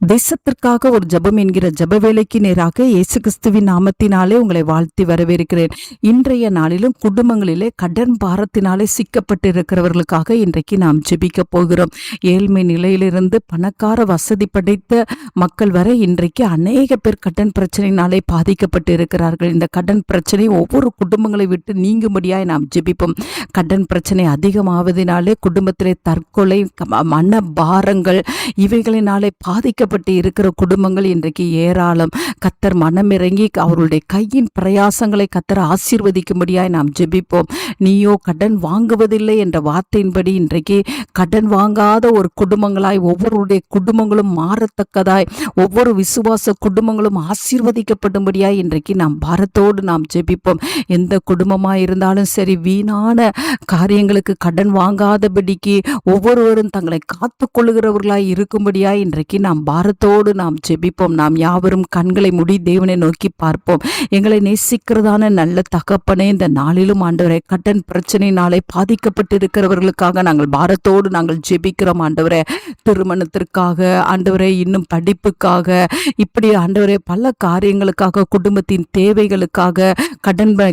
தேசத்திற்காக ஒரு ஜெபம் என்கிற ஜெப வேலைக்கு நேராக இயேசு கிறிஸ்துவின் நாமத்தினாலே உங்களை வாழ்த்தி வரவேற்கிறேன். இன்றைய நாளிலும் குடும்பங்களிலே கடன் பாரத்தினாலே சிக்கப்பட்டு இருக்கிறவர்களுக்காக இன்றைக்கு நாம் ஜெபிக்க போகிறோம். ஏழ்மை நிலையிலிருந்து பணக்கார வசதி படைத்த மக்கள் வரை இன்றைக்கு அநேக பேர் கடன் பிரச்சனையினாலே பாதிக்கப்பட்டு இருக்கிறார்கள். இந்த கடன் பிரச்சனை ஒவ்வொரு குடும்பங்களை விட்டு நீங்கும்படியாய் நாம் ஜெபிப்போம். கடன் பிரச்சனை அதிகமாவதினாலே குடும்பத்திலே தற்கொலை, மன பாரங்கள் இவைகளினாலே பாதிக்கப்பட்டு இருக்கிற குடும்பங்கள் இன்றைக்கு ஏராளம். கர்த்தர் மனமிறங்கி அவருடைய கையின் பிரயாசங்களை கர்த்தர் ஆசீர்வதிக்கும்படியாய் நாம் ஜெபிப்போம். நீயோ கடன் வாங்குவதில்லை என்ற வார்த்தையின்படி இன்றைக்கு கடன் வாங்காத ஒரு குடும்பங்களாய் ஒவ்வொருடைய குடும்பங்களும் மாறத்தக்கதாய் ஒவ்வொரு விசுவாச குடும்பங்களும் ஆசீர்வதிக்கப்படும்படியாய் இன்றைக்கு நாம் பாரத்தோடு நாம் ஜெபிப்போம். எந்த குடும்பமாய் இருந்தாலும் சரி, வீணான காரியங்களுக்கு கடன் வாங்காதபடிக்கு ஒவ்வொருவரும் தங்களை காத்து கொள்ளுகிறவர்களாய் இருக்கும்படியாய் இன்றைக்கு நாம் பாரத்தோடு நாம் ஜெபிப்போம். நாம் யாவரும் கண்களை மூடி தேவனை நோக்கி பார்ப்போம். எங்களை நேசிக்கிறதான நல்ல தகப்பனே, இந்த நாளிலும் ஆண்டவரே கடன் பிரச்சனையினாலே பாதிக்கப்பட்டு இருக்கிறவர்களுக்காக நாங்கள் பாரத்தோடு நாங்கள் ஜெபிக்கிறோம். ஆண்டவரே திருமணத்திற்காக, ஆண்டவரே இன்னும் படிப்புக்காக, இப்படி ஆண்டவரே பல காரியங்களுக்காக, குடும்பத்தின் தேவைகளுக்காக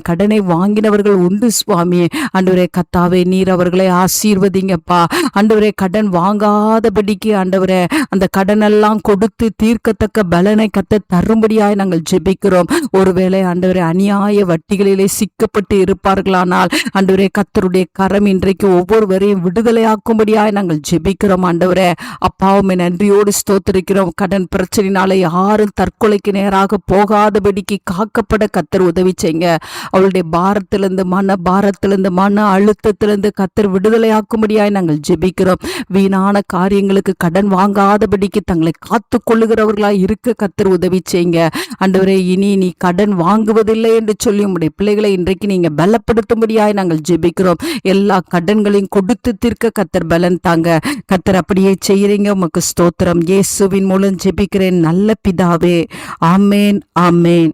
கடனை வாங்கினவர்கள் உண்டு சுவாமி. ஆண்டவரே கர்த்தாவே, நீர் அவர்களை ஆசீர்வதிங்கப்பா. ஆண்டவரே கடன் வாங்காதபடிக்கு ஆண்டவரே அந்த கடனெல்லாம் கொடுத்து தீர்க்கத்தக்க பலனை கர்த்தர் தரும்படியாய் நாங்கள் ஜெபிக்கிறோம். ஒருவேளை ஆண்டவரே அநியாய வட்டிகளிலே சிக்கப்பட்டு இருப்பார்களானால் ஆண்டவரே கர்த்தருடைய கரம் இன்றைக்கு ஒவ்வொருவரையும் விடுதலையாக்கும்படியாய் நாங்கள் ஜெபிக்கிறோம். ஆண்டவரே அப்பாவுமே நன்றியோடு ஸ்தோத்திரிக்கிறோம். கடன் பிரச்சனையினால யாரும் தற்கொலைக்கு நேராக போகாதபடிக்கு காக்கப்பட கர்த்தர் உதவி செய்யுங்க. அவளுடைய பாரத்திலிருந்து, மன பாரத்திலிருந்து, மன அழுத்தத்திலிருந்து கர்த்தர் விடுதலையாக்கும்படியாய் நாங்கள் ஜெபிக்கிறோம். வீணான காரியங்களுக்கு கடன் வாங்காதபடிக்கு தங்களை காத்து கொள்ளுகிறவர்களாய் இருக்க கர்த்தர் உதவி செய்யுங்க. ஆண்டவரே இனி நீ கடன் வாங்குவதில்லை என்று சொல்லி உம்முடைய பிள்ளைகளை இன்றைக்கு நீங்க பலப்படுத்தும்படியாய் நாங்கள் ஜெபிக்கிறோம். எல்லா கடன்களையும் கொடுத்து தீர்க்க கர்த்தர் பலன் தாங்க. கர்த்தர் அப்படியே செய்யறீங்க. உமக்கு ஸ்தோத்திரம். இயேசுவின் மூலம் ஜெபிக்கிறேன் நல்ல பிதாவே. ஆமேன், ஆமேன்.